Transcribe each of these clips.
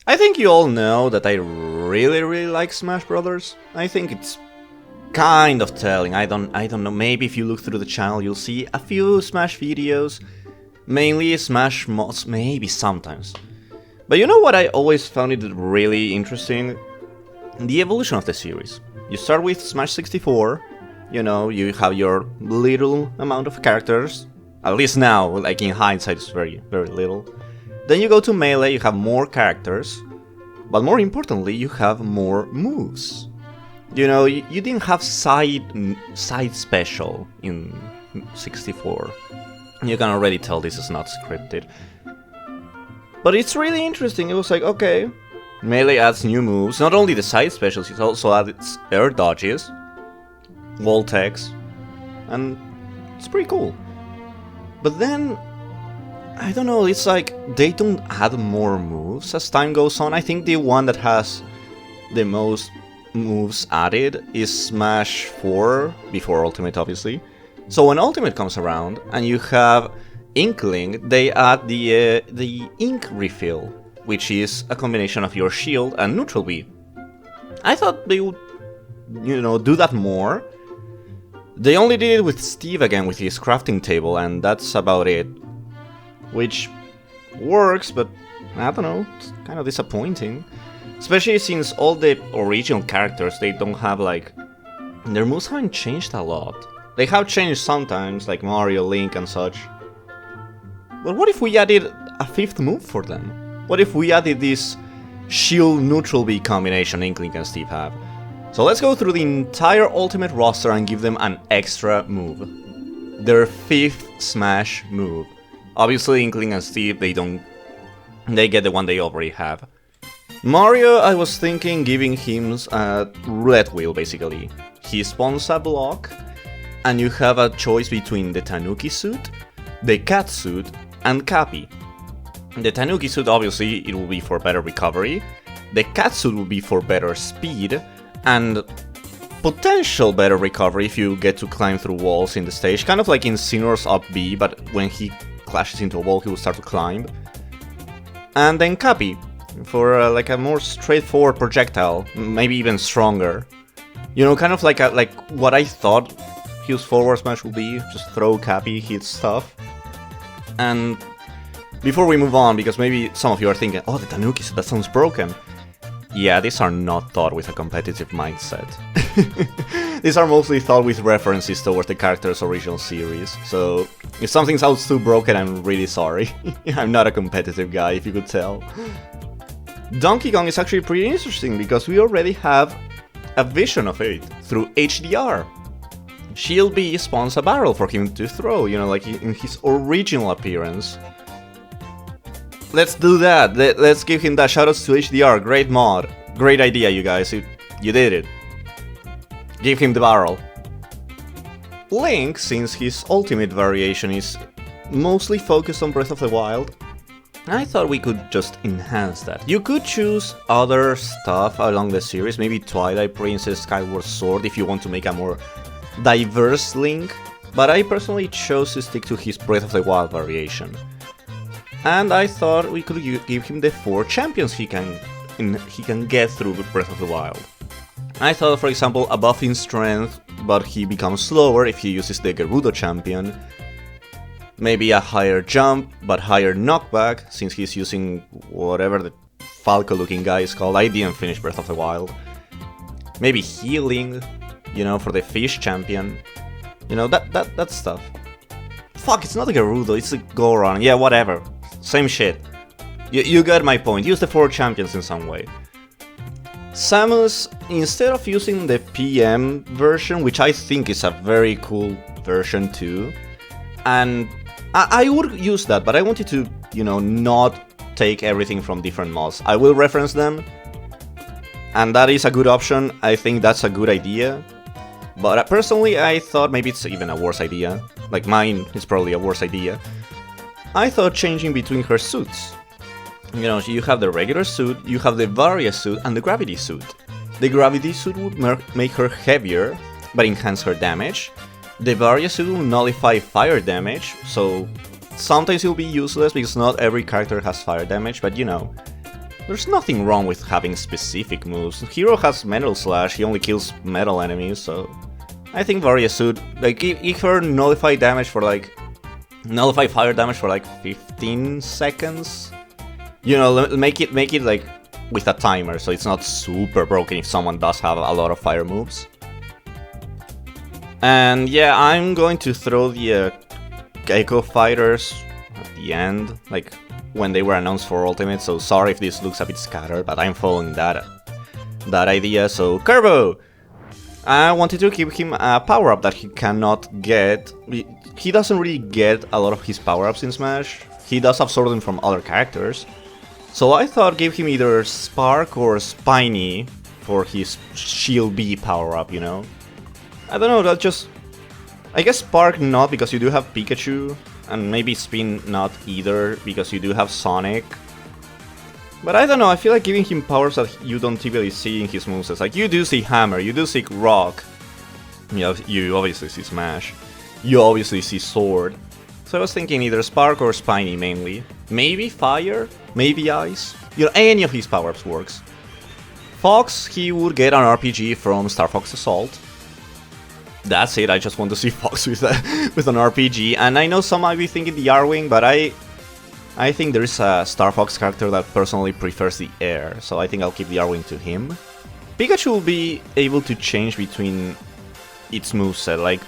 I think you all know that I really like Smash Brothers. I think it's kind of telling. I don't know. Maybe if you look through the channel, you'll see a few Smash videos, mainly Smash mods, maybe sometimes. But you know what I always found it really interesting? The evolution of the series. You start with Smash 64. You know, you have your little amount of characters. At least now, like in hindsight, it's very little. Then you go to Melee, you have more characters, but more importantly, you have more moves. You know, you didn't have side special in 64. You can already tell this is not scripted. But it's really interesting. It was like, okay, Melee adds new moves. Not only the side specials, it also adds air dodges, wall techs, and it's pretty cool. But then, I don't know, it's like they don't add more moves as time goes on. I think the one that has the most moves added is Smash 4, before Ultimate obviously. So when Ultimate comes around and you have Inkling, they add the ink refill, which is a combination of your shield and neutral B. I thought they would, you know, do that more. They only did it with Steve again with his crafting table, and that's about it. Which works, but I don't know, it's kind of disappointing. Especially since all the original characters, they don't have like... their moves haven't changed a lot. They have changed sometimes, like Mario, Link and such. But what if we added a fifth move for them? What if we added this shield neutral B combination Inkling and Steve have? So let's go through the entire Ultimate roster and give them an extra move. Their fifth Smash move. Obviously Inkling and Steve, they get the one they already have. Mario, I was thinking giving him a roulette wheel basically. He spawns a block, and you have a choice between the Tanuki suit, the cat suit, and Cappy. The Tanuki suit, obviously, it will be for better recovery. The cat suit will be for better speed, and potential better recovery if you get to climb through walls in the stage. Kind of like in Sinor's up B, but when he clashes into a wall, he will start to climb. And then Cappy, for like a more straightforward projectile, maybe even stronger. You know, kind of like what I thought his forward smash would be, just throw Cappy, hit stuff. And before we move on, because maybe some of you are thinking, oh, the Tanuki, that sounds broken. Yeah, these are not thought with a competitive mindset. These are mostly thought with references towards the character's original series, so if something sounds too broken, I'm really sorry. I'm not a competitive guy, if you could tell. Donkey Kong is actually pretty interesting, because we already have a vision of it through HDR. Shield B spawns a barrel for him to throw, you know, like in his original appearance. Let's do that, let's give him that. Shoutouts to HDR, great mod. Great idea, you guys, you did it. Give him the barrel. Link, since his ultimate variation is mostly focused on Breath of the Wild, I thought we could just enhance that. You could choose other stuff along the series, maybe Twilight Princess, Skyward Sword, if you want to make a more diverse Link, but I personally chose to stick to his Breath of the Wild variation. And I thought we could give him the 4 champions he can get through Breath of the Wild. I thought, for example, a buff in strength, but he becomes slower if he uses the Gerudo champion. Maybe a higher jump, but higher knockback, since he's using whatever the Falco looking guy is called. I didn't finish Breath of the Wild. Maybe healing, you know, for the fish champion. You know, that stuff. Fuck, it's not a Gerudo, it's a Goron. Yeah, whatever. Same shit. You got my point. Use the 4 champions in some way. Samus, instead of using the PM version, which I think is a very cool version too, and I would use that, but I wanted to, you know, not take everything from different mods. I will reference them, and that is a good option. I think that's a good idea. But personally, I thought maybe it's even a worse idea. Like mine is probably a worse idea. I thought changing between her suits. You know, you have the regular suit, you have the Varia suit, and the Gravity suit. The Gravity suit would make her heavier, but enhance her damage. The Varia suit will nullify fire damage, so sometimes it'll be useless because not every character has fire damage, but you know. There's nothing wrong with having specific moves. Hero has Metal Slash, he only kills metal enemies, so... I think Varia should, like, give her Nullify damage for, like... Nullify fire damage for, like, 15 seconds? You know, make it, like, with a timer, so it's not super broken if someone does have a lot of fire moves. And yeah, I'm going to throw the Gecko Fighters at the end, like when they were announced for Ultimate, so sorry if this looks a bit scattered, but I'm following that idea. So Kirby! I wanted to give him a power-up that he cannot get. He doesn't really get a lot of his power-ups in Smash. He does absorb them from other characters. So I thought give him either Spark or Spiny for his Shield B power-up, you know? I don't know, that just... I guess Spark not, because you do have Pikachu, and maybe Spin not either, because you do have Sonic. But I don't know, I feel like giving him powers that you don't typically see in his moves. Like, you do see Hammer, you do see Rock, you obviously see Smash, you obviously see Sword. So I was thinking either Spark or Spiny mainly. Maybe Fire, maybe Ice, you know, any of his powers works. Fox, he would get an RPG from Star Fox Assault. That's it, I just want to see Fox with an RPG, and I know some might be thinking the R-Wing, but I think there is a Star Fox character that personally prefers the air, so I think I'll keep the R-Wing to him. Pikachu will be able to change between its moveset, like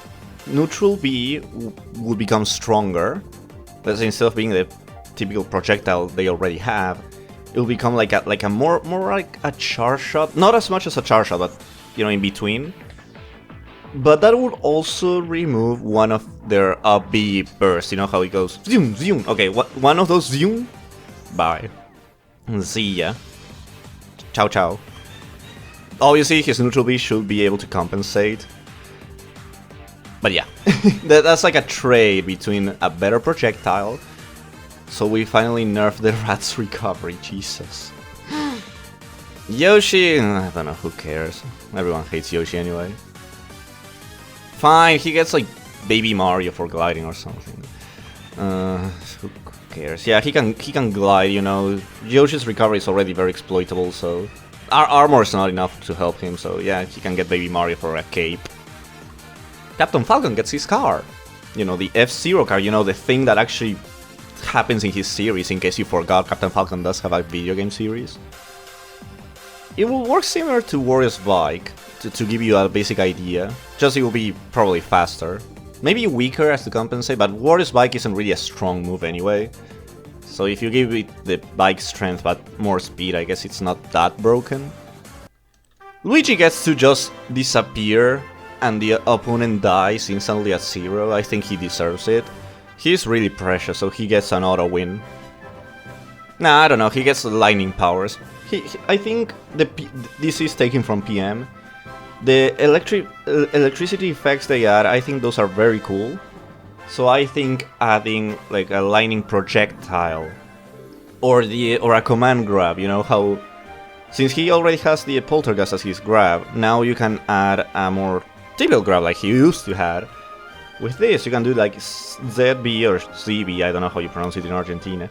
Neutral B will become stronger, but instead of being the typical projectile they already have, it will become like a more like a charge shot, not as much as a charge shot, but you know, in between. But that would also remove one of their up B bursts, you know how it goes zoom, zoom. Okay, one of those zoom? Bye. See ya. Ciao, ciao. Obviously, his neutral B should be able to compensate. But yeah, that's like a trade between a better projectile. So we finally nerfed the rat's recovery, Jesus. Yoshi, I don't know, who cares? Everyone hates Yoshi anyway. Fine, he gets like Baby Mario for gliding or something. Who cares? Yeah, he can glide, you know. Yoshi's recovery is already very exploitable, so our armor is not enough to help him, so yeah, he can get Baby Mario for a cape. Captain Falcon gets his car. You know, the F-Zero car, you know, the thing that actually happens in his series, in case you forgot, Captain Falcon does have a video game series. It will work similar to Wario's bike, to give you a basic idea, just it will be probably faster. Maybe weaker as to compensate, but Wario's bike isn't really a strong move anyway. So if you give it the bike strength but more speed, I guess it's not that broken. Luigi gets to just disappear and the opponent dies instantly at 0. I think he deserves it. He's really precious, so he gets an auto win. Nah, I don't know, he gets lightning powers. I think this is taken from PM. The electricity effects they add, I think those are very cool. So I think adding like a lightning projectile or a command grab, you know how since he already has the poltergeist as his grab, now you can add a more typical grab like he used to have. With this you can do like ZB or CB, I don't know how you pronounce it in Argentina.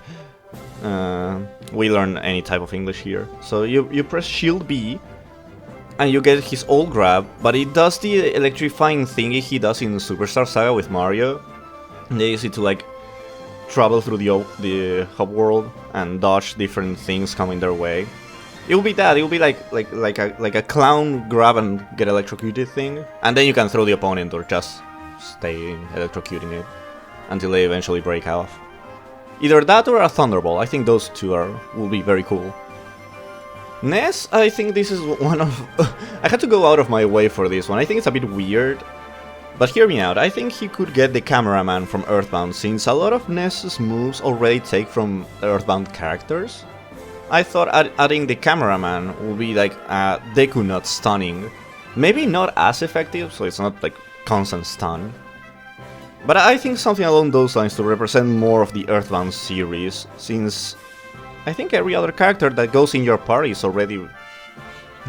We learn any type of English here. So you press Shield B and you get his old grab, but it does the electrifying thingy he does in Superstar Saga with Mario. They use it to like travel through the hub world and dodge different things coming their way. It will be that. It will be like a clown grab and get electrocuted thing, and then you can throw the opponent or just stay electrocuting it until they eventually break off. Either that or a Thunderbolt. I think those two will be very cool. Ness, I think this is one of... I had to go out of my way for this one. I think it's a bit weird. But hear me out, I think he could get the Cameraman from Earthbound, since a lot of Ness's moves already take from Earthbound characters. I thought adding the Cameraman would be like a Deku Nut stunning. Maybe not as effective, so it's not like constant stun. But I think something along those lines to represent more of the Earthbound series, since I think every other character that goes in your party is already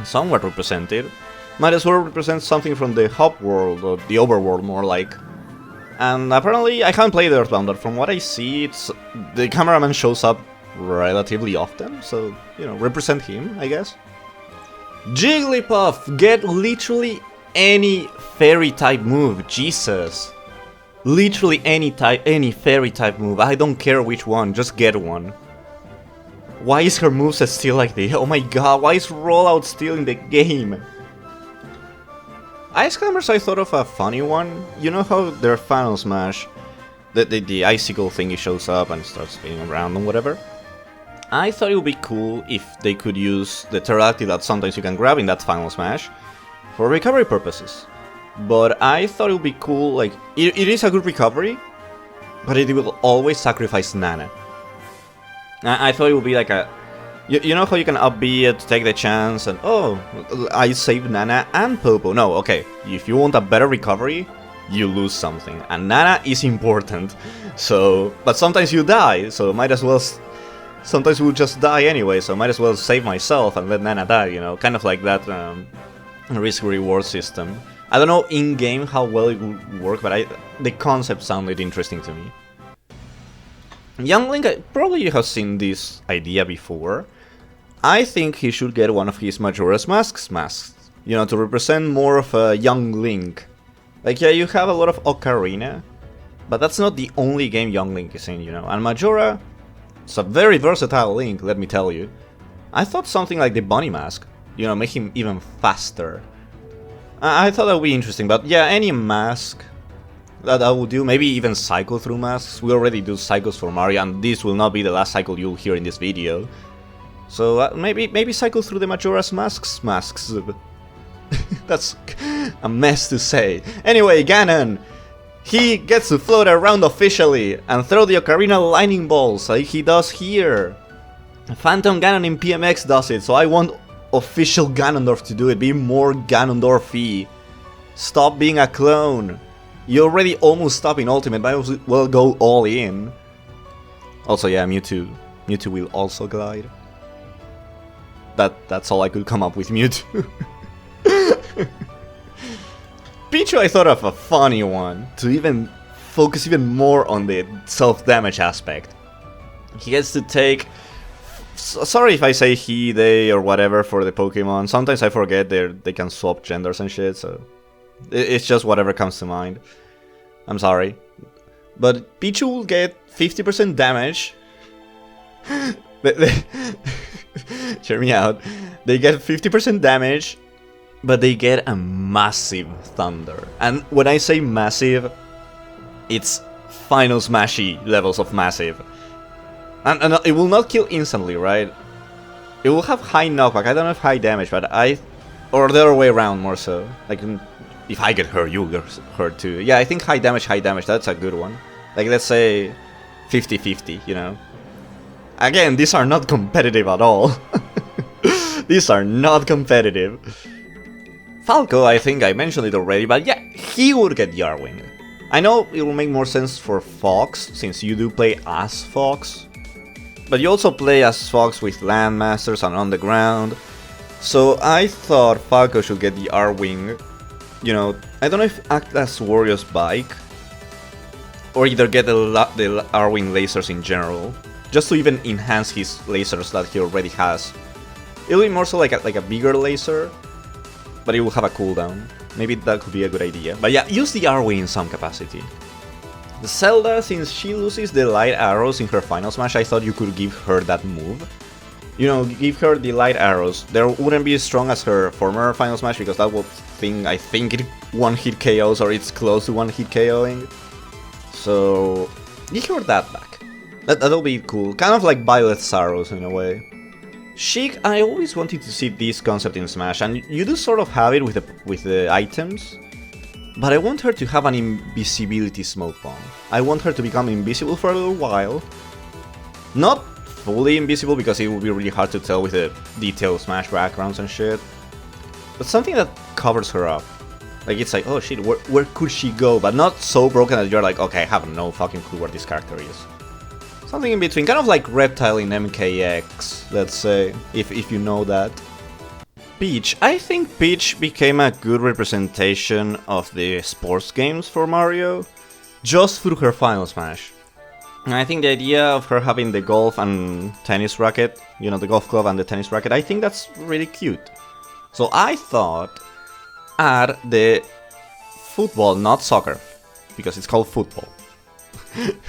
somewhat represented. Might as well represent something from the hub world, or the overworld more like. And apparently, I haven't played Earthbound, but from what I see, the Cameraman shows up relatively often, so, you know, represent him, I guess. Jigglypuff, get literally any fairy type move, Jesus. Literally any fairy type move, I don't care which one, just get one. Why is her moveset still like this? Oh my god, why is rollout still in the game? Ice Climbers, I thought of a funny one. You know how their Final Smash, the icicle thingy shows up and starts spinning around and whatever? I thought it would be cool if they could use the pterodactyl that sometimes you can grab in that Final Smash for recovery purposes. But I thought it would be cool, like, it is a good recovery, but it will always sacrifice Nana. I thought it would be like a... You know how you can up B it, take the chance, and oh, I saved Nana and Popo. No, okay, if you want a better recovery, you lose something. And Nana is important, so... But sometimes you die, so might as well... Sometimes we'll just die anyway, so might as well save myself and let Nana die, you know? Kind of like that risk-reward system. I don't know in-game how well it would work, but the concept sounded interesting to me. Young Link, probably you have seen this idea before. I think he should get one of his Majora's masks, you know, to represent more of a young Link. Like, yeah, you have a lot of Ocarina, but that's not the only game young Link is in, you know. And Majora, it's a very versatile Link, let me tell you. I thought something like the Bunny Mask, you know, make him even faster. I thought that would be interesting, but yeah, any mask that I would do, maybe even cycle through masks. We already do cycles for Mario, and this will not be the last cycle you'll hear in this video. So maybe cycle through the Majora's masks. That's a mess to say. Anyway, Ganon, he gets to float around officially and throw the Ocarina lightning balls like he does here. Phantom Ganon in PMX does it, so I want official Ganondorf to do it. Be more Ganondorf-y. Stop being a clone. You already almost stopped in Ultimate, might as well go all in. Also, yeah, Mewtwo. Mewtwo will also glide. That's all I could come up with Mewtwo. Pichu, I thought of a funny one, to even focus even more on the self-damage aspect. He gets to take... Sorry if I say he, they, or whatever for the Pokemon. Sometimes I forget they can swap genders and shit, so... It's just whatever comes to mind. I'm sorry. But Pichu will get 50% damage. Hear me out. They get 50% damage, but they get a massive thunder. And when I say massive, it's Final Smashy levels of massive. And it will not kill instantly, right? It will have high knockback. I don't know if high damage, but or the other way around more so. Like, if I get hurt, you'll get hurt too. Yeah, I think high damage, that's a good one. Like, let's say 50-50, you know? Again, these are not competitive at all. These are not competitive. Falco, I think I mentioned it already, but yeah, he would get Yarwing. I know it will make more sense for Fox, since you do play as Fox. But you also play as Fox with Landmasters and on the ground. So I thought Falco should get the R-Wing. You know, I don't know if act as Wario's bike, or either get the R-Wing lasers in general, just to even enhance his lasers that he already has. It'll be more so like a bigger laser, but it will have a cooldown. Maybe that could be a good idea. But yeah, use the R-Wing in some capacity. The Zelda, since she loses the light arrows in her Final Smash, I thought you could give her that move. You know, give her the light arrows. They wouldn't be as strong as her former Final Smash, because that thing, I think it one-hit KOs, or it's close to one-hit KOing. So, give her that back. That'll be cool. Kind of like Violet's arrows in a way. Sheik, I always wanted to see this concept in Smash, and you do sort of have it with the items. But I want her to have an invisibility smoke bomb. I want her to become invisible for a little while. Not fully invisible, because it will be really hard to tell with the detailed Smash backgrounds and shit. But something that covers her up. Like, it's like, oh shit, where could she go? But not so broken that you're like, okay, I have no fucking clue where this character is. Something in between, kind of like Reptile in MKX, let's say, if you know that. Peach. I think Peach became a good representation of the sports games for Mario, just through her Final Smash. And I think the idea of her having the golf and tennis racket, you know, the golf club and the tennis racket, I think that's really cute. So I thought add the football, not soccer, because it's called football.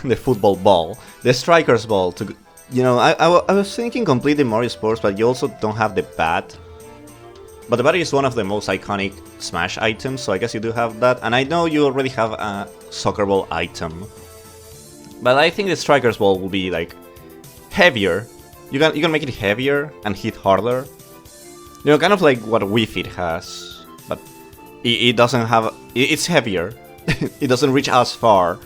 The football ball, the striker's ball. To, you know, I was thinking completely Mario Sports, but you also don't have the bat. But the bat is one of the most iconic Smash items, so I guess you do have that. And I know you already have a soccer ball item. But I think the striker's ball will be like heavier. You can make it heavier and hit harder. You know, kind of like what Wii Fit has, but it doesn't have. It's heavier. It doesn't reach as far.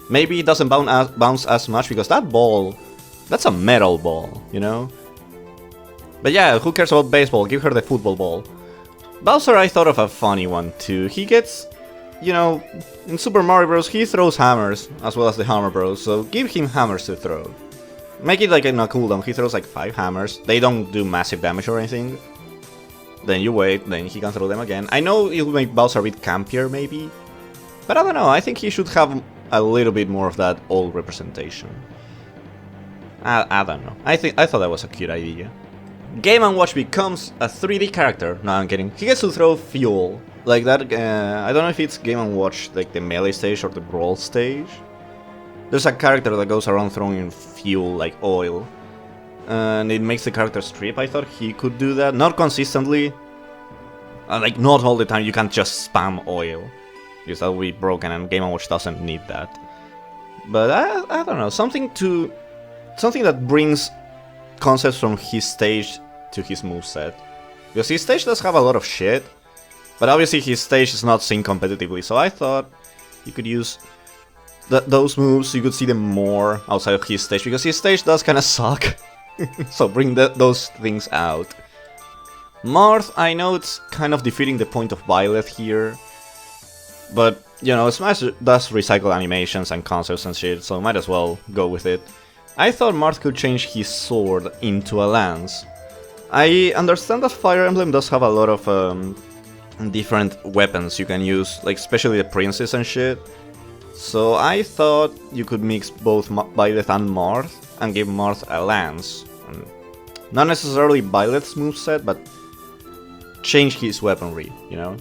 Maybe it doesn't bounce as much because that ball, that's a metal ball, you know. But yeah, who cares about baseball? Give her the football ball. Bowser, I thought of a funny one too. He gets, you know, in Super Mario Bros. He throws hammers as well as the Hammer Bros. So give him hammers to throw. Make it like in a cooldown. He throws like 5 hammers. They don't do massive damage or anything. Then you wait, then he can throw them again. I know it will make Bowser a bit campier maybe, but I don't know. I think he should have a little bit more of that old representation. I don't know. I thought that was a cute idea. Game & Watch becomes a 3D character. No, I'm kidding. He gets to throw fuel. Like that, I don't know if it's Game & Watch, like the melee stage or the brawl stage. There's a character that goes around throwing fuel, like oil. And it makes the character strip. I thought he could do that. Not consistently. Like, not all the time. You can't just spam oil. Because that would be broken and Game & Watch doesn't need that. But I don't know. Something that brings concepts from his stage to his moveset. Because his stage does have a lot of shit. But obviously his stage is not synced competitively. So I thought you could use those moves. You could see them more outside of his stage. Because his stage does kind of suck. So bring those things out. Marth, I know it's kind of defeating the point of Violet here. But, you know, Smash does recycle animations and concepts and shit, so might as well go with it. I thought Marth could change his sword into a lance. I understand that Fire Emblem does have a lot of different weapons you can use, like especially the princes and shit. So I thought you could mix both Violet and Marth and give Marth a lance. Not necessarily Violet's moveset, but change his weaponry, you know?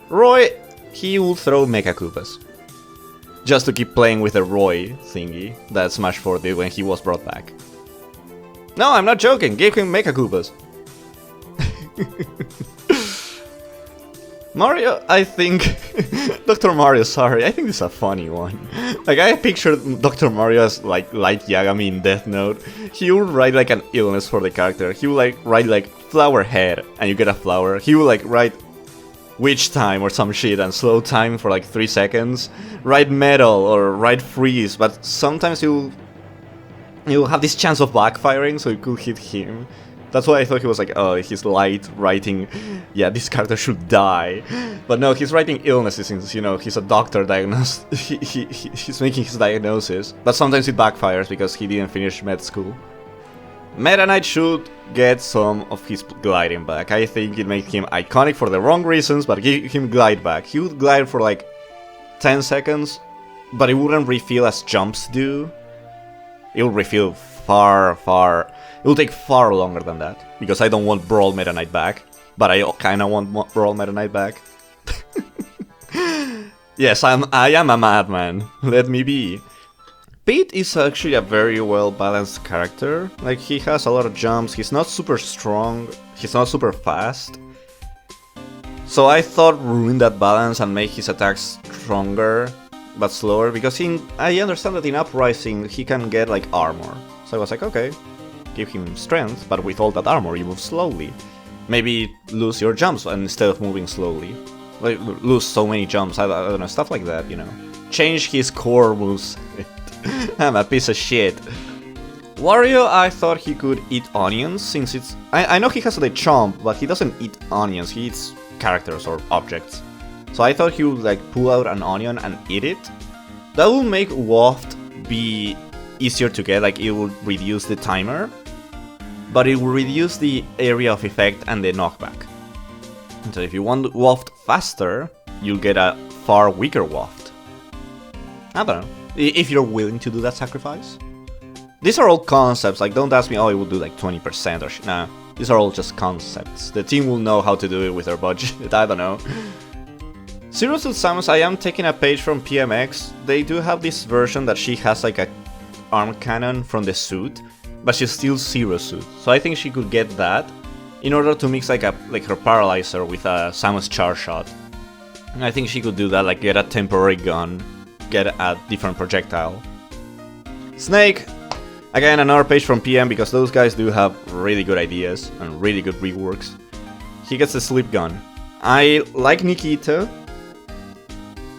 Roy, he will throw Mecha Koopas. Just to keep playing with the Roy thingy that Smash 4 did when he was brought back. No, I'm not joking, give him Mecha Koopas. Mario, I think... Dr. Mario, sorry, I think this is a funny one. Like, I pictured Dr. Mario as, like, Light Yagami in Death Note. He would write, like, an illness for the character. He would, like, write, like, flower head, and you get a flower. He would, like, write witch time or some shit, and slow time for, like, 3 seconds. Write metal, or write freeze, but sometimes you'll have this chance of backfiring, so it could hit him. That's why I thought he was like, oh, he's light writing, yeah, this character should die. But no, he's writing illnesses since, you know, he's a doctor diagnosed. He's making his diagnosis. But sometimes it backfires because he didn't finish med school. Meta Knight should get some of his gliding back. I think it made him iconic for the wrong reasons, but give him glide back. He would glide for like 10 seconds, but it wouldn't refill as jumps do. It will refill far. It will take far longer than that, because I don't want Brawl Meta Knight back, but I kinda want Brawl Meta Knight back. Yes, I am a madman, let me be. Pete is actually a very well balanced character. Like, he has a lot of jumps, he's not super strong, he's not super fast. So I thought ruin that balance and make his attacks stronger, but slower, because I understand that in Uprising he can get like armor. So I was like, okay, give him strength, but with all that armor you move slowly. Maybe lose your jumps instead of moving slowly. Like, lose so many jumps, I don't know, stuff like that, you know. Change his core moves. I'm a piece of shit. Wario, I thought he could eat onions, since it's... I know he has the chomp, but he doesn't eat onions, he eats characters or objects. So I thought he would like pull out an onion and eat it. That will make Waft be easier to get, like it will reduce the timer, but it will reduce the area of effect and the knockback. And so if you want Waft faster, you'll get a far weaker Waft. I don't know. if you're willing to do that sacrifice. These are all concepts, like don't ask me, oh, it will do like 20% or nah. These are all just concepts. The team will know how to do it with their budget, I don't know. Zero Suit Samus, I am taking a page from PMX. They do have this version that she has like a arm cannon from the suit, but she's still Zero Suit. So I think she could get that in order to mix like her paralyzer with a Samus charge shot. And I think she could do that, like get a temporary gun, get a different projectile. Snake, again another page from PM because those guys do have really good ideas and really good reworks. He gets the sleep gun. I like Nikita,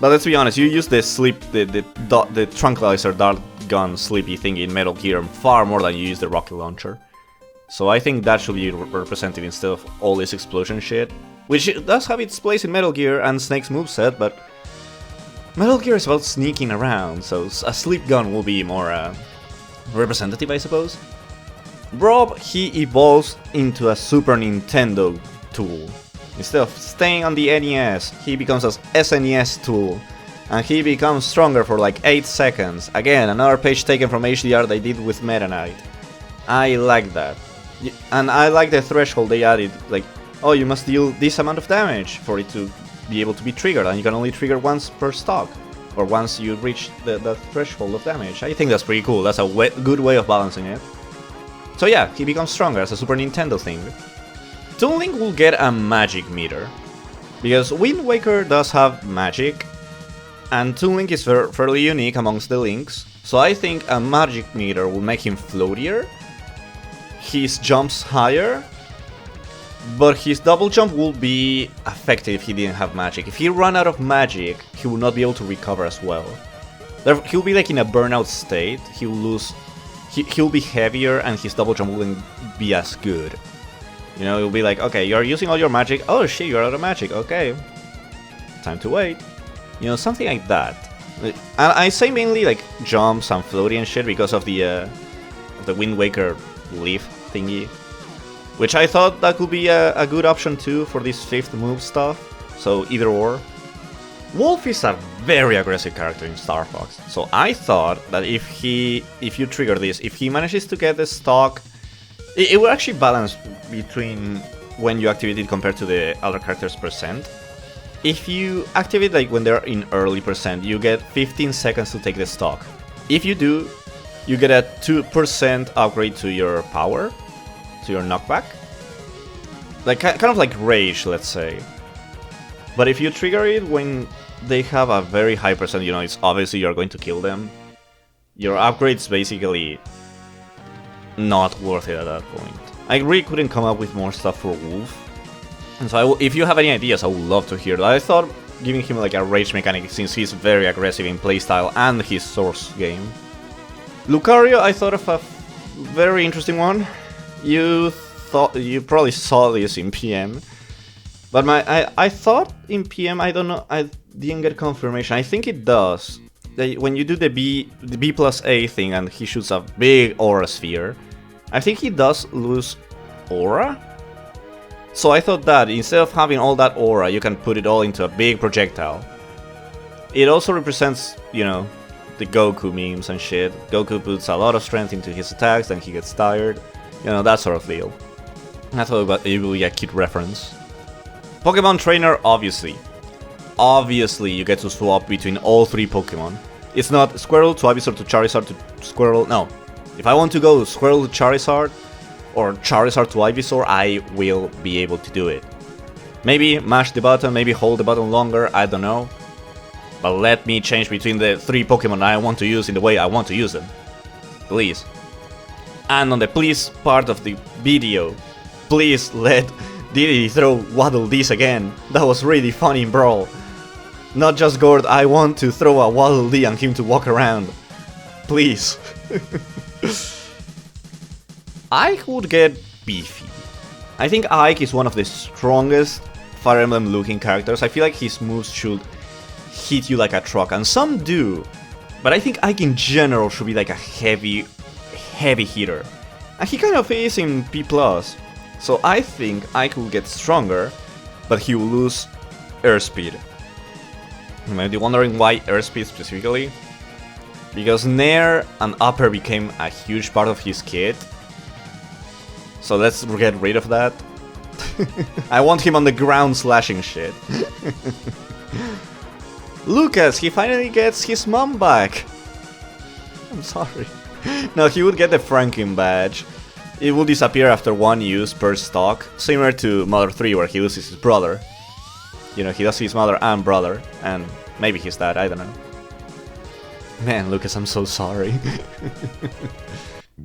but let's be honest, you use the tranquilizer dart gun sleepy thing in Metal Gear far more than you use the rocket launcher. So I think that should be represented instead of all this explosion shit, which does have its place in Metal Gear and Snake's moveset, but Metal Gear is about sneaking around, so a sleep gun will be more representative, I suppose. Rob, he evolves into a Super Nintendo tool. Instead of staying on the NES, he becomes an SNES tool. And he becomes stronger for like 8 seconds. Again, another page taken from HDR they did with Meta Knight. I like that. And I like the threshold they added, like, oh, you must deal this amount of damage for it to be able to be triggered, and you can only trigger once per stock, or once you reach the threshold of damage. I think that's pretty cool, that's a good way of balancing it. So yeah, he becomes stronger as a Super Nintendo thing. Toon Link will get a magic meter, because Wind Waker does have magic, and Toon Link is fairly unique amongst the links, so I think a magic meter will make him floatier, his jumps higher, but his double jump will be affected if he didn't have magic. If he ran out of magic, he will not be able to recover as well. He'll be like in a burnout state, he'll lose, he'll be heavier and his double jump wouldn't be as good. You know, it'll be like, okay, you're using all your magic, oh shit, you're out of magic, okay. Time to wait. You know, something like that. And I say mainly like jumps and floaty and shit because of the Wind Waker leaf thingy, which I thought that could be a good option too for this 5th move stuff, so either or. Wolf is a very aggressive character in Star Fox, so I thought that if you trigger this, if he manages to get the stock, it will actually balance between when you activate it compared to the other characters' percent. If you activate like when they're in early percent, you get 15 seconds to take the stock. If you do, you get a 2% upgrade to your power, to your knockback. Like kind of like rage, let's say. But if you trigger it when they have a very high percent, you know, it's obviously you're going to kill them. Your upgrade's basically not worth it at that point. I really couldn't come up with more stuff for Wolf. And so if you have any ideas, I would love to hear that. I thought giving him like a rage mechanic, since he's very aggressive in playstyle and his source game. Lucario, I thought of a very interesting one. You probably saw this in PM, but I thought in PM, I don't know, I didn't get confirmation. I think it does. When you do the B plus A thing and he shoots a big aura sphere, I think he does lose aura. So I thought that instead of having all that aura, you can put it all into a big projectile. It also represents, you know, the Goku memes and shit. Goku puts a lot of strength into his attacks, then he gets tired. You know, that sort of deal. I thought it would be a cute reference. Pokemon Trainer, obviously. Obviously, you get to swap between all 3 Pokemon. It's not Squirtle to Ivysaur to Charizard to Squirtle, no. If I want to go Squirtle to Charizard, or Charizard to Ivysaur, I will be able to do it. Maybe mash the button, maybe hold the button longer, I don't know. But let me change between the 3 Pokemon I want to use in the way I want to use them. Please. And on the please part of the video, please let Diddy throw Waddle Dees again. That was really funny in Brawl. Not just Gord, I want to throw a Waddle Dee and him to walk around. Please. Ike would get beefy. I think Ike is one of the strongest Fire Emblem looking characters. I feel like his moves should hit you like a truck, and some do. But I think Ike in general should be like a heavy hitter. And he kind of is in P+. So I think Ike will get stronger, but he will lose airspeed. You might be wondering why airspeed specifically. Because Nair and Upper became a huge part of his kit. So let's get rid of that. I want him on the ground slashing shit. Lucas, he finally gets his mom back. I'm sorry. No, he would get the Franklin badge. It will disappear after 1 use per stock, similar to Mother 3 where he loses his brother. You know, he does his mother and brother, and maybe his dad, I don't know. Man, Lucas, I'm so sorry.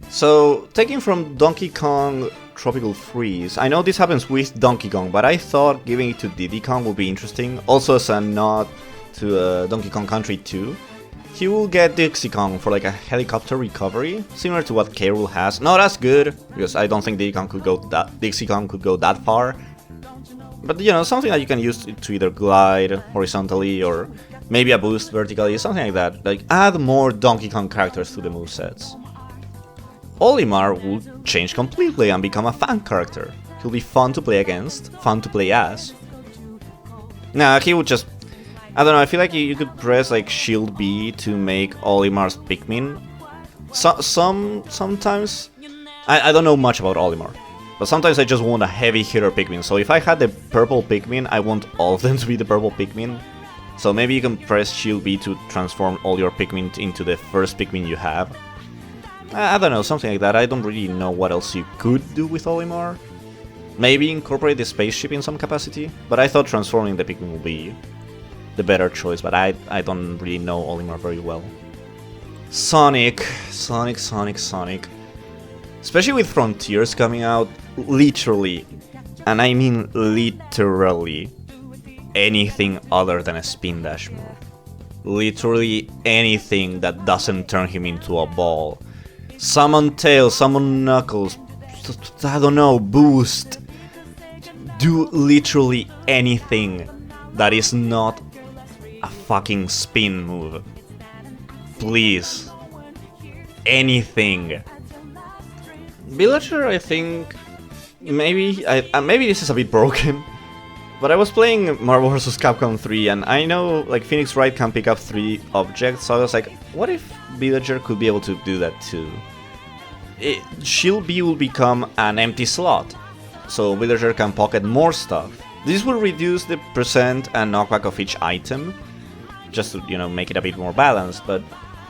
So, taking from Donkey Kong Tropical Freeze, I know this happens with Donkey Kong, but I thought giving it to Diddy Kong would be interesting, also as a nod to Donkey Kong Country 2. He will get Dixie Kong for like a helicopter recovery, similar to what K Rool has. Not as good, because I don't think Dixie Kong could go that far. But you know, something that you can use to either glide horizontally or maybe a boost vertically, something like that. Like, add more Donkey Kong characters to the movesets. Olimar will change completely and become a fan character. He'll be fun to play against, fun to play as. Nah, he would just... I don't know, I feel like you could press like Shield B to make Olimar's Pikmin. Sometimes... I don't know much about Olimar, but sometimes I just want a heavy hitter Pikmin. So if I had the purple Pikmin, I want all of them to be the purple Pikmin. So maybe you can press Shield B to transform all your Pikmin into the first Pikmin you have. I don't know, something like that. I don't really know what else you could do with Olimar. Maybe incorporate the spaceship in some capacity, but I thought transforming the Pikmin would be the better choice, but I don't really know Olimar very well. Sonic. Especially with Frontiers coming out, literally, and I mean literally, anything other than a spin dash move. Literally anything that doesn't turn him into a ball. Summon Tails, summon Knuckles, I don't know, boost. Do literally anything that is not a fucking spin move. Please. Anything. Villager, I think... Maybe this is a bit broken. But I was playing Marvel vs. Capcom 3 and I know like Phoenix Wright can pick up 3 objects, so I was like, what if Villager could be able to do that too? Shield B will become an empty slot, so Villager can pocket more stuff. This will reduce the percent and knockback of each item, just to, you know, make it a bit more balanced, but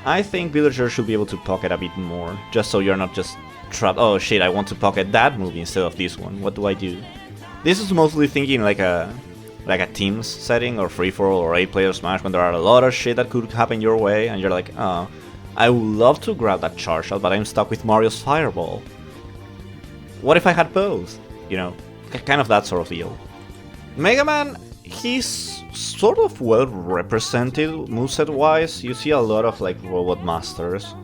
I think Villager should be able to pocket a bit more, just so you're not just trapped, oh shit, I want to pocket that move instead of this one, what do I do? This is mostly thinking like a teams setting or free-for-all or 8-player Smash when there are a lot of shit that could happen your way and you're like, oh, I would love to grab that charge shot, but I'm stuck with Mario's Fireball. What if I had both? You know, kind of that sort of deal. Megaman, he's sort of well represented moveset-wise. You see a lot of like Robot Masters.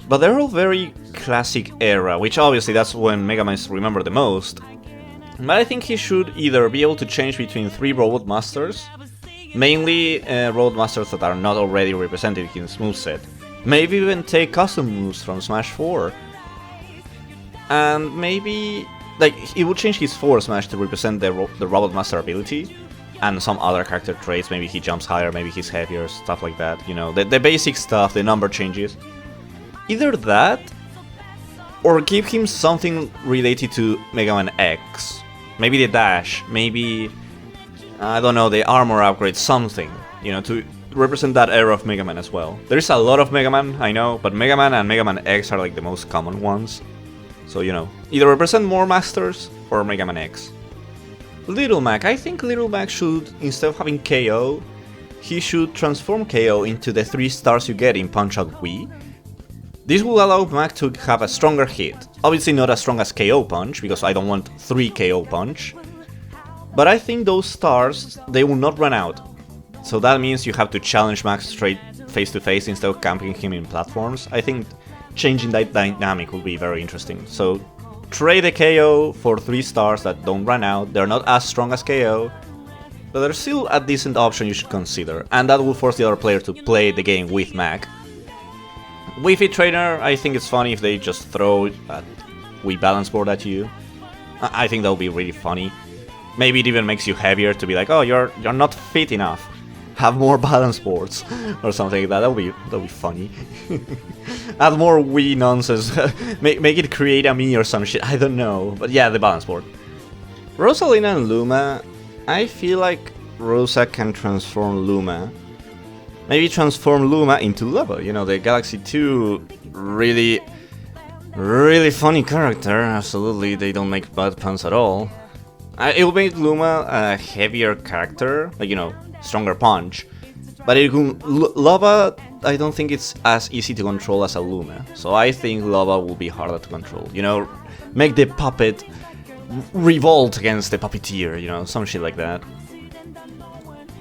But they're all very classic era, which obviously that's when Megaman is remembered the most. But I think he should either be able to change between 3 Robot Masters, mainly Robot Masters that are not already represented in his moveset. Maybe even take custom moves from Smash 4. And maybe... like, he would change his 4 Smash to represent the Robot Master ability, and some other character traits, maybe he jumps higher, maybe he's heavier, stuff like that, you know, the basic stuff, the number changes. Either that, or give him something related to Mega Man X. Maybe the dash, maybe, I don't know, the armor upgrade, something, you know, to represent that era of Mega Man as well. There's a lot of Mega Man, I know, but Mega Man and Mega Man X are like the most common ones. So, you know, either represent more Masters or Mega Man X. Little Mac, I think Little Mac should, instead of having KO, he should transform KO into the 3 stars you get in Punch-Out Wii. This will allow Mac to have a stronger hit. Obviously not as strong as KO Punch, because I don't want 3 KO Punch. But I think those stars, they will not run out. So that means you have to challenge Mac straight face to face instead of camping him in platforms. I think changing that dynamic will be very interesting. So trade the KO for 3 stars that don't run out. They're not as strong as KO, but they're still a decent option you should consider. And that will force the other player to play the game with Mac. Wii Fit Trainer, I think it's funny if they just throw a Wii Balance Board at you. I think that would be really funny. Maybe it even makes you heavier to be like, oh, you're not fit enough. Have more balance boards or something like that. That'll be funny. Add more Wii nonsense. make it create a me or some shit. I don't know. But yeah, the balance board. Rosalina and Luma. I feel like Rosa can transform Luma. Maybe transform Luma into Lava. You know, the Galaxy 2 really funny character. Absolutely, they don't make bad puns at all. It will make Luma a heavier character, like, you know, stronger punch. But Lava, I don't think it's as easy to control as a Luma. So I think Lava will be harder to control. You know, make the puppet revolt against the puppeteer, you know, some shit like that.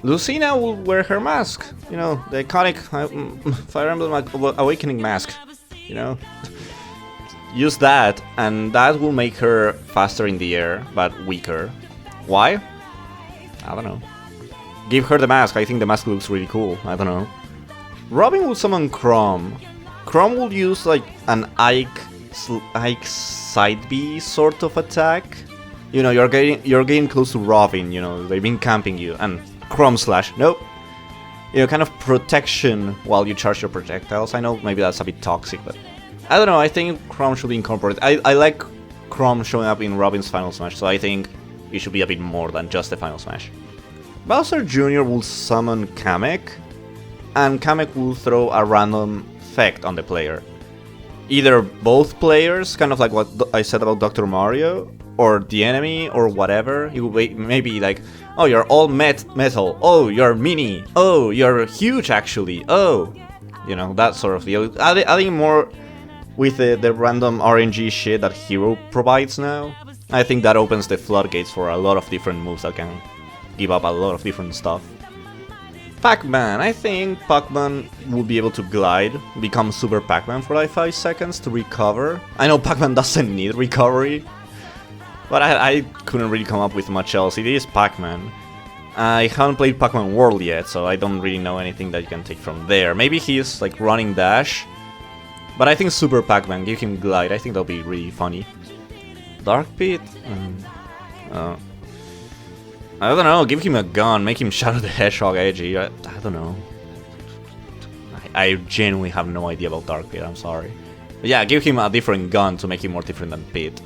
Lucina will wear her mask, you know, the iconic Fire Emblem Awakening mask, you know. Use that, and that will make her faster in the air, but weaker. Why? I don't know. Give her the mask, I think the mask looks really cool, I don't know. Robin will summon Chrom. Chrom will use like an Ike side B sort of attack. You know, you're getting close to Robin, you know, they've been camping you, and Chrom slash, nope. You know, kind of protection while you charge your projectiles. I know maybe that's a bit toxic, but I don't know, I think Chrom should be incorporated. I like Chrom showing up in Robin's Final Smash, so I think it should be a bit more than just the Final Smash. Bowser Jr. will summon Kamek, and Kamek will throw a random effect on the player. Either both players, kind of like what I said about Dr. Mario, or the enemy, or whatever. It will be maybe like, oh, you're all metal, oh, you're mini, oh, you're huge actually, oh. You know, that sort of deal. Adding more with the random RNG shit that Hero provides now, I think that opens the floodgates for a lot of different moves that can give up a lot of different stuff. Pac-Man, I think Pac-Man will be able to glide, become Super Pac-Man for like 5 seconds to recover. I know Pac-Man doesn't need recovery, but I couldn't really come up with much else. It is Pac-Man. I haven't played Pac-Man World yet, so I don't really know anything that you can take from there. Maybe he's like running dash, but I think Super Pac-Man, give him glide, I think that'll be really funny. Dark Pit? I don't know, give him a gun, make him Shadow the Hedgehog edgy, I don't know. I genuinely have no idea about Dark Pit, I'm sorry. But yeah, give him a different gun to make him more different than Pit.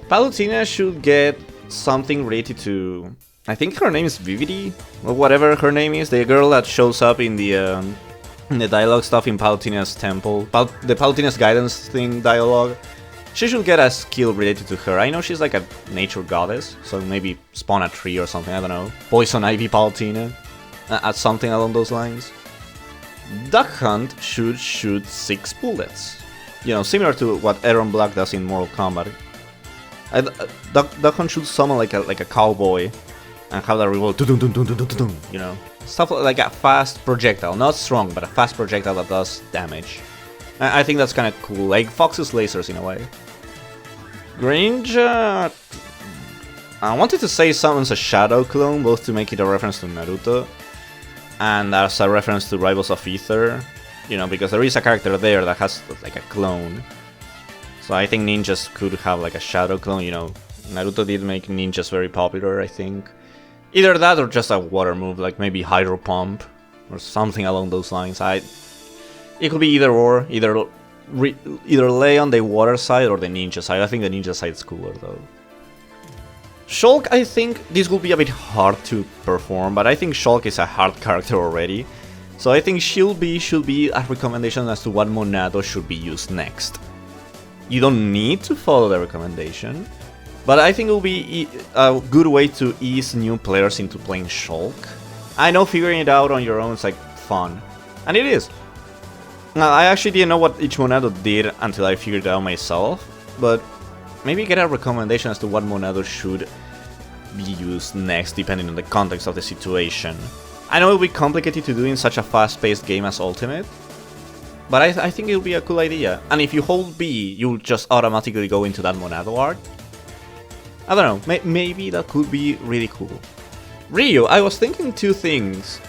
Palutena should get something related to... I think her name is Vividi, or whatever her name is, the girl that shows up in the dialogue stuff in Palutena's temple, the Palutena's guidance thing dialogue. She should get a skill related to her. I know she's like a nature goddess, so maybe spawn a tree or something, I don't know. Poison Ivy Palutena, something along those lines. Duck Hunt should shoot 6 bullets. You know, similar to what Aaron Black does in Mortal Kombat. Duck Hunt should summon like a cowboy and have that revolt, you know. Stuff like a fast projectile, not strong, but a fast projectile that does damage. I think that's kind of cool, like Fox's lasers in a way. Greninja... I wanted to say summons a Shadow clone, both to make it a reference to Naruto and as a reference to Rivals of Ether, you know, because there is a character there that has like a clone. So I think ninjas could have like a Shadow clone, you know. Naruto did make ninjas very popular, I think. Either that or just a water move, like maybe Hydro Pump or something along those lines. It could be either or, either lay on the water side or the ninja side. I think the ninja side is cooler though. Shulk, I think this will be a bit hard to perform, but I think Shulk is a hard character already. So I think should be a recommendation as to what Monado should be used next. You don't need to follow the recommendation, but I think it will be a good way to ease new players into playing Shulk. I know figuring it out on your own is like fun, and it is. Now, I actually didn't know what each Monado did until I figured it out myself, but maybe get a recommendation as to what Monado should be used next depending on the context of the situation. I know it will be complicated to do in such a fast-paced game as Ultimate, but I think it will be a cool idea. And if you hold B, you'll just automatically go into that Monado art. I don't know, maybe that could be really cool. Ryu, I was thinking 2 things.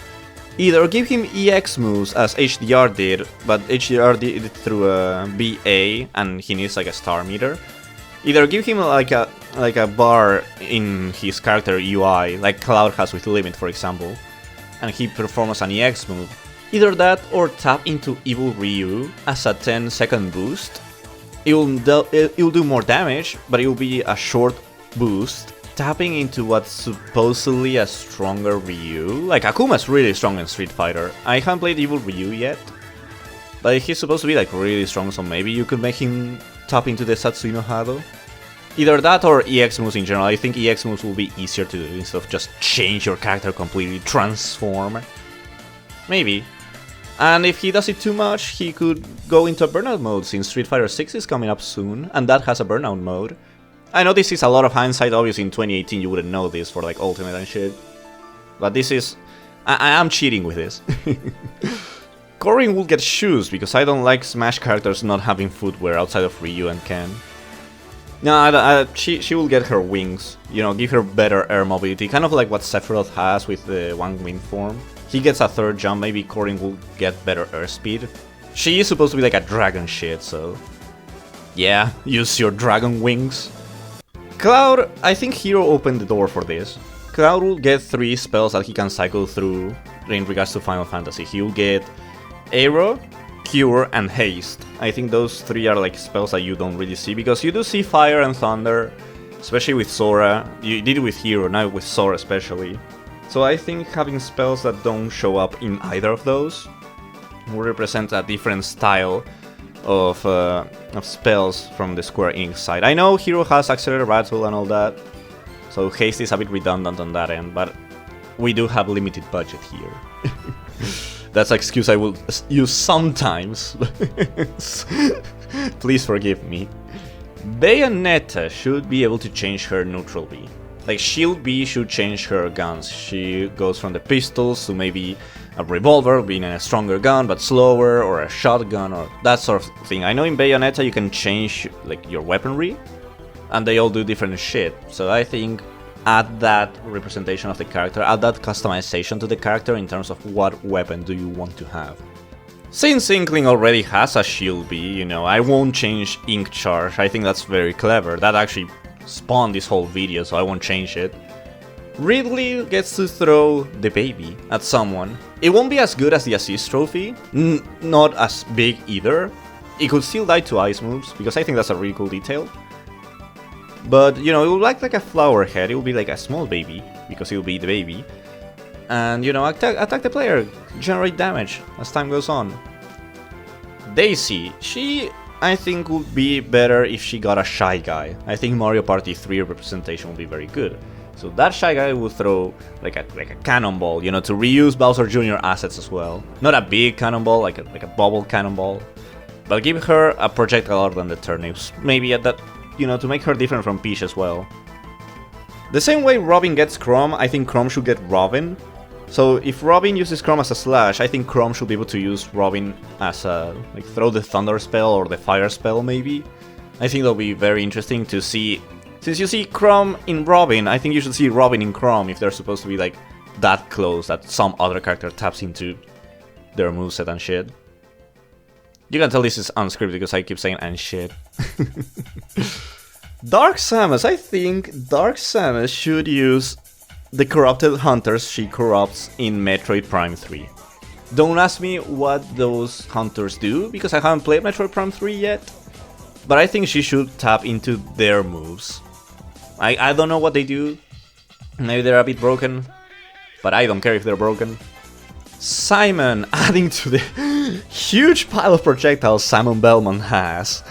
Either give him EX moves as HDR did, but HDR did it through a BA and he needs like a star meter. Either give him like a bar in his character UI, like Cloud has with Limit for example. and he performs an EX move. Either that or tap into Evil Ryu as a 10-second boost. It'll do more damage, but it will be a short boost, tapping into what's supposedly a stronger Ryu. Like, Akuma's really strong in Street Fighter. I haven't played Evil Ryu yet, but he's supposed to be like really strong, so maybe you could make him tap into the Satsuino Hado. Either that or EX moves in general. I think EX moves will be easier to do instead of just change your character completely, transform. Maybe. And if he does it too much, he could go into a burnout mode, since Street Fighter 6 is coming up soon, and that has a burnout mode. I know this is a lot of hindsight, obviously in 2018 you wouldn't know this for like Ultimate and shit. But this is... I am cheating with this. Corrin will get shoes, because I don't like Smash characters not having footwear outside of Ryu and Ken. No, she will get her wings, you know, give her better air mobility, kind of like what Sephiroth has with the one wing form. He gets a third jump, maybe Corrin will get better airspeed. She is supposed to be like a dragon shit, so... yeah, use your dragon wings. Cloud, I think Hero opened the door for this. Cloud will get 3 spells that he can cycle through in regards to Final Fantasy. He will get Aero, Cure, and Haste. I think those 3 are like spells that you don't really see, because you do see Fire and Thunder, especially with Sora. You did it with Hero, now with Sora especially. So I think having spells that don't show up in either of those will represent a different style of spells from the Square Enix side. I know Hero has Accelerated Rattle and all that, so Haste is a bit redundant on that end, but we do have limited budget here. That's an excuse I will use sometimes. Please forgive me. Bayonetta should be able to change her neutral B. Like, Shield B should change her guns. She goes from the pistols to maybe a revolver, being a stronger gun but slower, or a shotgun, or that sort of thing. I know in Bayonetta you can change like your weaponry, and they all do different shit. So I think add that representation of the character, add that customization to the character in terms of what weapon do you want to have. Since Inkling already has a Shield B, you know, I won't change Ink Charge. I think that's very clever. That actually spawned this whole video, so I won't change it. Ridley gets to throw the baby at someone. It won't be as good as the assist trophy, not as big either. It could still die to ice moves, because I think that's a really cool detail. But, you know, it will like a flower head, it will be like a small baby, because it will be the baby. And, you know, attack the player, generate damage as time goes on. Daisy, she, I think, would be better if she got a Shy Guy. I think Mario Party 3 representation would be very good. So that Shy Guy will throw like a cannonball, you know, to reuse Bowser Jr. assets as well. Not a big cannonball, like a bubble cannonball, but give her a projectile other than the turnips. Maybe at that, you know, to make her different from Peach as well. The same way Robin gets Chrom, I think Chrom should get Robin. So if Robin uses Chrom as a slash, I think Chrom should be able to use Robin as a, like, throw the Thunder spell or the Fire spell maybe. I think that'll be very interesting to see. Since you see Chrom in Robin, I think you should see Robin in Chrom if they're supposed to be like that close that some other character taps into their moveset and shit. You can tell this is unscripted because I keep saying and shit. Dark Samus, I think Dark Samus should use the corrupted hunters she corrupts in Metroid Prime 3. Don't ask me what those hunters do, because I haven't played Metroid Prime 3 yet, but I think she should tap into their moves. I don't know what they do, maybe they're a bit broken, but I don't care if they're broken. Simon, adding to the huge pile of projectiles Simon Belmont has,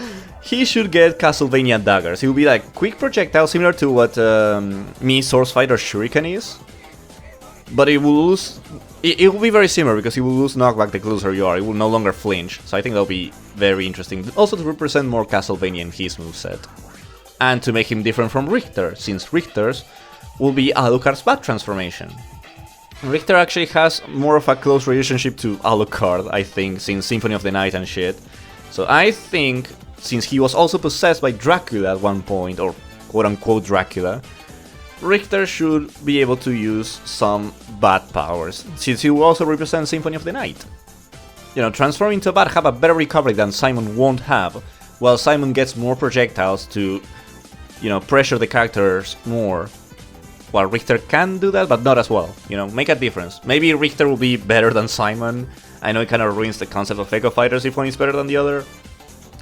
he should get Castlevania daggers. It will be like quick projectile, similar to what Mii Source Fighter Shuriken is. But it will lose... It will be very similar, because it will lose knockback the closer you are. It will no longer flinch, so I think that'll be very interesting. Also to represent more Castlevania in his moveset. And to make him different from Richter, since Richter's will be Alucard's Bat Transformation. Richter actually has more of a close relationship to Alucard, I think, since Symphony of the Night and shit. So I think, since he was also possessed by Dracula at one point, or quote-unquote Dracula, Richter should be able to use some bat powers, since he will also represent Symphony of the Night. You know, transforming into a bat have a better recovery than Simon won't have, while Simon gets more projectiles to, you know, pressure the characters more. Well, Richter can do that, but not as well. You know, make a difference. Maybe Richter will be better than Simon. I know it kind of ruins the concept of Echo Fighters if one is better than the other.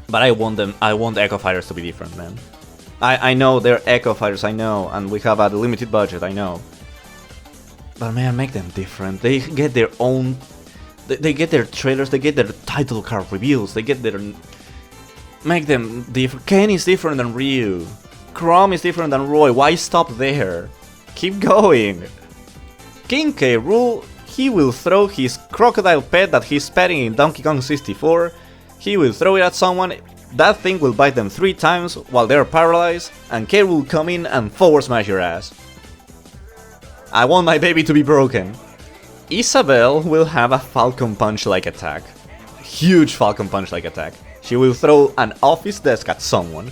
But I want Echo Fighters to be different, man. I know they're Echo Fighters, I know, and we have a limited budget, I know. But man, make them different. They get their own... They get their trailers, they get their title card reveals, they get their... Make them different. Ken is different than Ryu. Chrom is different than Roy. Why stop there? Keep going. King K Rool, he will throw his crocodile pet that he's petting in Donkey Kong 64. He will throw it at someone. That thing will bite them 3 times while they're paralyzed, and K Rool will come in and forward smash your ass. I want my baby to be broken. Isabelle will have a Falcon Punch-like attack. Huge Falcon Punch-like attack. She will throw an office desk at someone,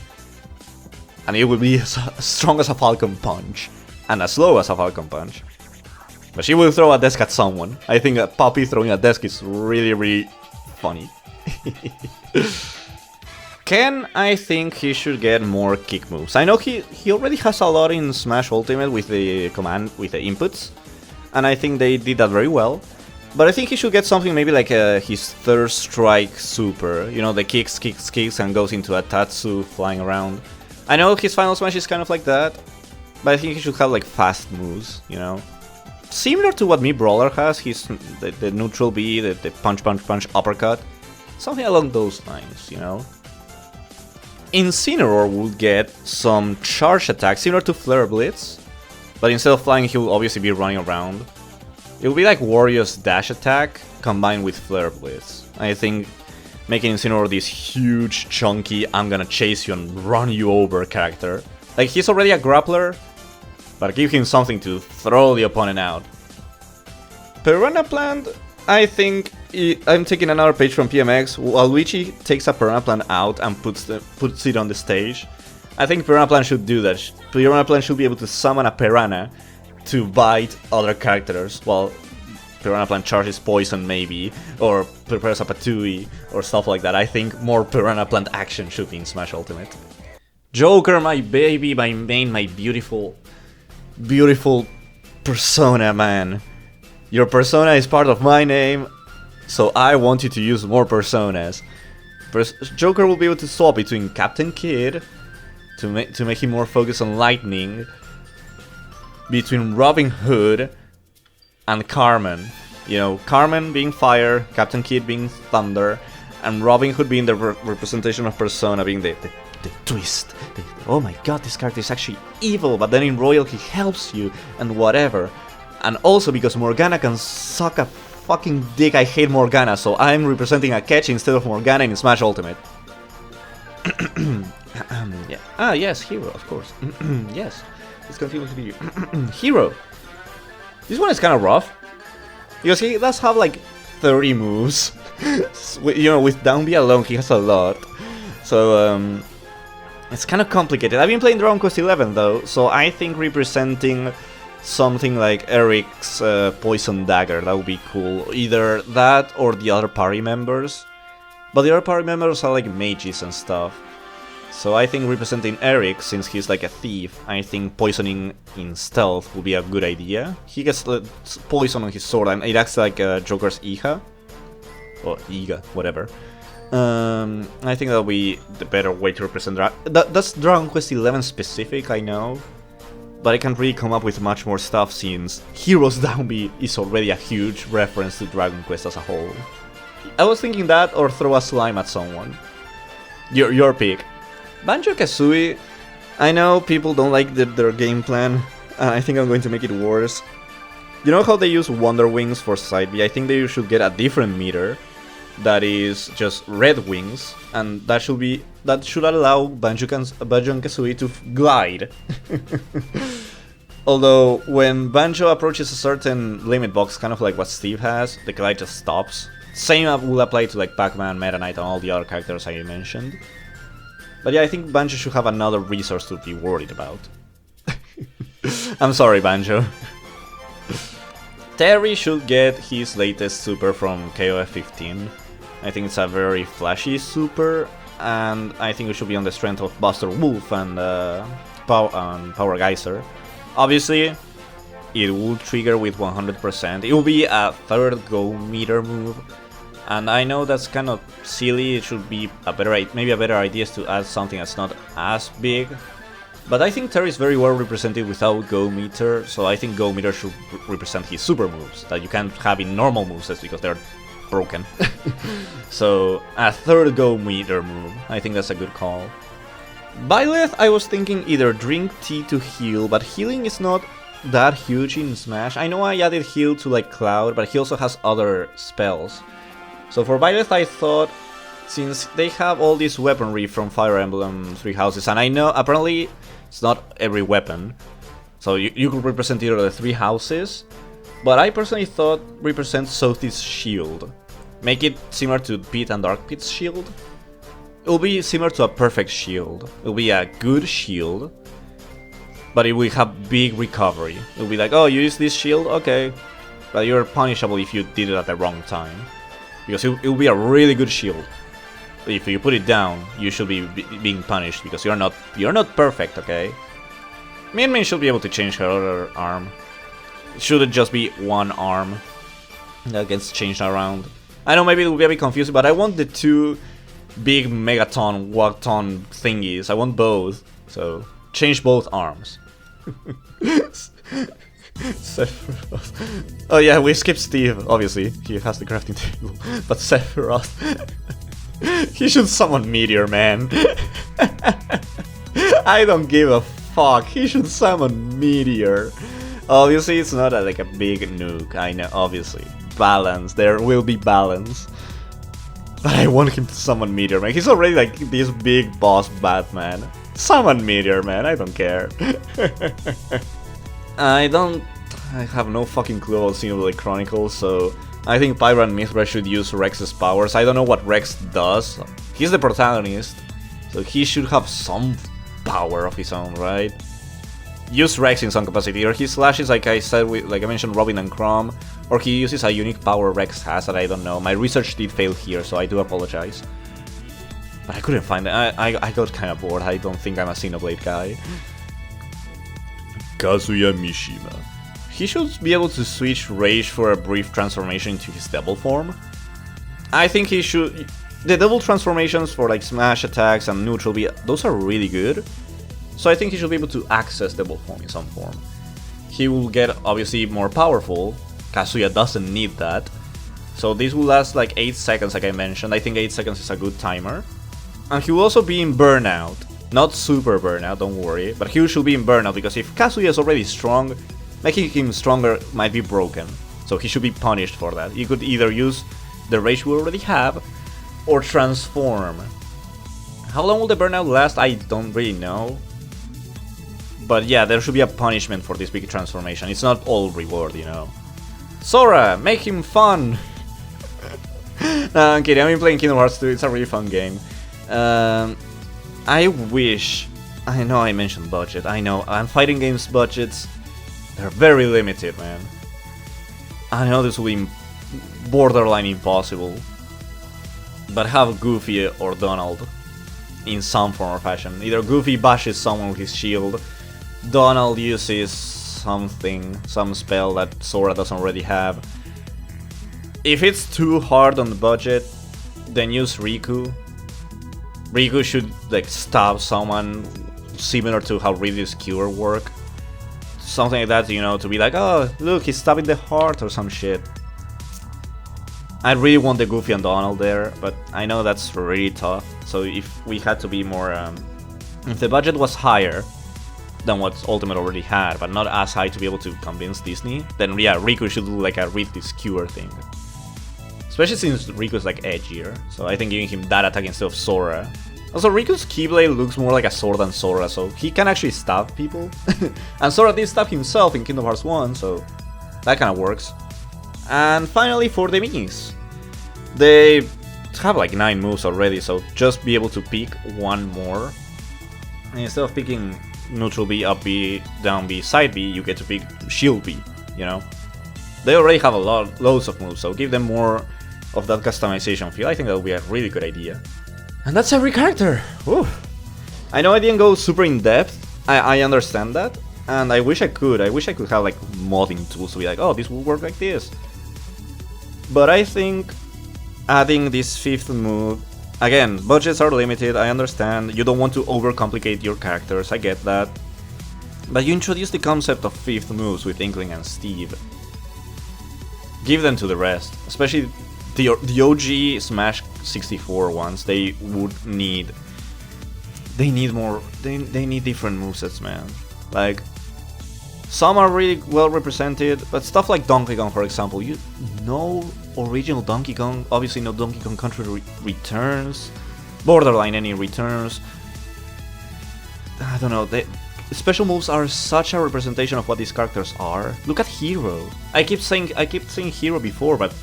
and it will be as strong as a Falcon Punch, and as slow as a Falcon Punch. But she will throw a desk at someone. I think a puppy throwing a desk is really, really funny. Ken, I think he should get more kick moves. I know he already has a lot in Smash Ultimate with the inputs, and I think they did that very well. But I think he should get something maybe like his third strike super. You know, the kicks, and goes into a Tatsu flying around. I know his final smash is kind of like that, but I think he should have like fast moves, you know? Similar to what Mii Brawler has, the neutral B, the punch, uppercut. Something along those lines, you know? Incineroar will get some charge attacks similar to Flare Blitz, but instead of flying he will obviously be running around. It will be like Wario's dash attack combined with Flare Blitz. I think making Incineroar this huge, chunky, I'm gonna chase you and run you over character. Like, he's already a grappler, but give him something to throw the opponent out. Piranha Plant, I think I'm taking another page from PMX. While Luigi takes a Piranha Plant out and puts it on the stage, I think Piranha Plant should do that. Piranha Plant should be able to summon a Piranha to bite other characters, while Piranha Plant charges poison maybe, or prepares a Patooie, or stuff like that. I think more Piranha Plant action should be in Smash Ultimate. Joker, my baby, my main, my beautiful, beautiful persona, man. Your persona is part of my name, so I want you to use more personas. Joker will be able to swap between Captain Kid, to make him more focused on lightning, between Robin Hood and Carmen. You know, Carmen being fire, Captain Kid being thunder, and Robin Hood being the representation of Persona, being the twist. Oh my god, this character is actually evil, but then in Royal he helps you, and whatever. And also because Morgana can suck a fucking dick, I hate Morgana, so I'm representing a catch instead of Morgana in Smash Ultimate. Yeah. Ah, yes, Hero, of course. Yes. Let's continue to be Hero. This one is kind of rough, because he does have like 30 moves. You know, with down B alone he has a lot. So it's kind of complicated. I've been playing Dragon Quest XI though, so I think representing something like Eric's Poison Dagger, that would be cool. Either that or the other party members. But the other party members are like mages and stuff. So I think representing Eric, since he's like a thief, I think poisoning in stealth would be a good idea. He gets poison on his sword and it acts like Joker's Iha. Or Iga, whatever. I think that'll be the better way to represent that's Dragon Quest XI specific, I know. But I can't really come up with much more stuff since Heroes Down B is already a huge reference to Dragon Quest as a whole. I was thinking that or throw a slime at someone. Your pick. Banjo Kazooie, I know people don't like their game plan, and I think I'm going to make it worse. You know how they use Wonder Wings for side B? I think they should get a different meter that is just red wings, and that should allow Banjo and Kazooie to glide. Although when Banjo approaches a certain limit box, kind of like what Steve has, the glide just stops. Same will apply to like Pac-Man, Meta Knight, and all the other characters I mentioned. But yeah, I think Banjo should have another resource to be worried about. I'm sorry, Banjo. Terry should get his latest super from KOF 15. I think it's a very flashy super, and I think it should be on the strength of Buster Wolf and Power Geyser. Obviously, it will trigger with 100%. It will be a third go meter move. And I know that's kind of silly. It should be maybe a better idea is to add something that's not as big. But I think Terry is very well represented without Go Meter, so I think Go Meter should represent his super moves that you can't have in normal movesets because they're broken. So a third Go Meter move, I think that's a good call. Byleth, I was thinking either drink tea to heal, but healing is not that huge in Smash. I know I added heal to like Cloud, but he also has other spells. So for Byleth I thought, since they have all this weaponry from Fire Emblem Three Houses, and I know apparently it's not every weapon, so you could represent either the three houses, but I personally thought represent Sothis shield. Make it similar to Pit and Dark Pit's shield. It will be similar to a perfect shield. It will be a good shield, but it will have big recovery. It will be like, oh, you use this shield? Okay. But you're punishable if you did it at the wrong time. Because it will be a really good shield. If you put it down, you should be being punished because you're not perfect, okay? Min Min should be able to change her other arm. It shouldn't just be one arm that gets changed around. I know maybe it will be a bit confusing, but I want the two big Megaton, Wacton thingies. I want both, so change both arms. Sephiroth. Oh yeah, we skipped Steve, obviously. He has the crafting table. But Sephiroth. He should summon Meteor, man. I don't give a fuck. He should summon Meteor. Obviously, it's not like a big nuke. I know, obviously. Balance. There will be balance. But I want him to summon Meteor, man. He's already like this big boss Batman. Summon Meteor, man. I don't care. I have no fucking clue about Xenoblade Chronicles, so I think Pyra and Mithra should use Rex's powers. I don't know what Rex does. He's the protagonist, so he should have some power of his own, right? Use Rex in some capacity, or he slashes like I said, like I mentioned, Robin and Chrom, or he uses a unique power Rex has that I don't know. My research did fail here, so I do apologize. But I couldn't find it. I got kind of bored. I don't think I'm a Xenoblade guy. Kazuya Mishima. He should be able to switch Rage for a brief transformation into his double form. I think he should... The double transformations for like smash attacks and neutral B, those are really good. So I think he should be able to access double form in some form. He will get obviously more powerful. Kazuya doesn't need that. So this will last like 8 seconds like I mentioned. I think 8 seconds is a good timer. And he will also be in Burnout. Not super Burnout, don't worry. But he should be in Burnout because if Kazuya is already strong, making him stronger might be broken, so he should be punished for that. You could either use the rage we already have, or transform. How long will the burnout last? I don't really know. But yeah, there should be a punishment for this big transformation. It's not all reward, you know. Sora, make him fun! No, I'm kidding, I've been playing Kingdom Hearts 2, it's a really fun game. I wish... I know I mentioned budget, I know, I'm fighting games budgets. They're very limited, man. I know this will be borderline impossible. But have Goofy or Donald in some form or fashion. Either Goofy bashes someone with his shield, Donald uses something, some spell that Sora doesn't already have. If it's too hard on the budget, then use Riku. Riku should like stab someone similar to how Ridley's Cure work. Something like that, you know, to be like, oh, look, he's stabbing the heart or some shit. I really want the Goofy and Donald there, but I know that's really tough. So if we had to be more, if the budget was higher than what Ultimate already had, but not as high to be able to convince Disney, then yeah, Riku should do like a Ridley's Cure thing. Especially since Riku's like edgier, so I think giving him that attack instead of Sora. Also, Riku's Keyblade looks more like a sword than Sora, so he can actually stab people. And Sora did stab himself in Kingdom Hearts 1, so that kind of works. And finally, for the Miis. They have like 9 moves already, so just be able to pick one more. And instead of picking neutral B, up B, down B, side B, you get to pick shield B, you know? They already have loads of moves, so give them more of that customization feel. I think that would be a really good idea. And that's every character! Woo. I know I didn't go super in depth, I understand that, And I wish I could have like modding tools to be like, oh, this will work like this. But I think adding this 5th move, again, budgets are limited, I understand, you don't want to overcomplicate your characters, I get that. But you introduce the concept of 5th moves with Inkling and Steve. Give them to the rest, especially the OG Smash 64 ones. They need more, they need different movesets, man. Like, some are really well represented, but stuff like Donkey Kong, for example, no original Donkey Kong, obviously no Donkey Kong Country returns, borderline any returns. I don't know, special moves are such a representation of what these characters are. Look at Hero. I keep saying Hero before, but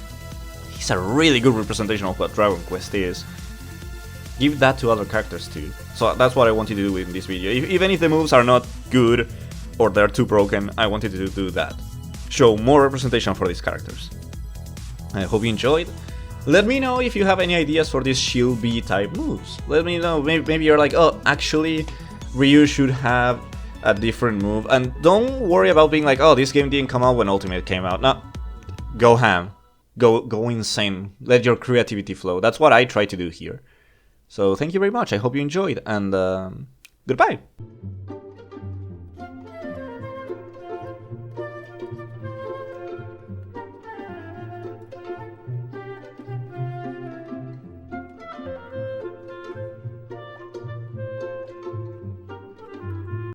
he's a really good representation of what Dragon Quest is. Give that to other characters too. So that's what I wanted to do in this video. Even if the moves are not good or they're too broken, I wanted to do that. Show more representation for these characters. I hope you enjoyed. Let me know if you have any ideas for these Shield B type moves. Let me know, maybe you're like, oh, actually, Ryu should have a different move. And don't worry about being like, oh, this game didn't come out when Ultimate came out. No, go ham. Go insane. Let your creativity flow. That's what I try to do here. So thank you very much. I hope you enjoyed, and goodbye.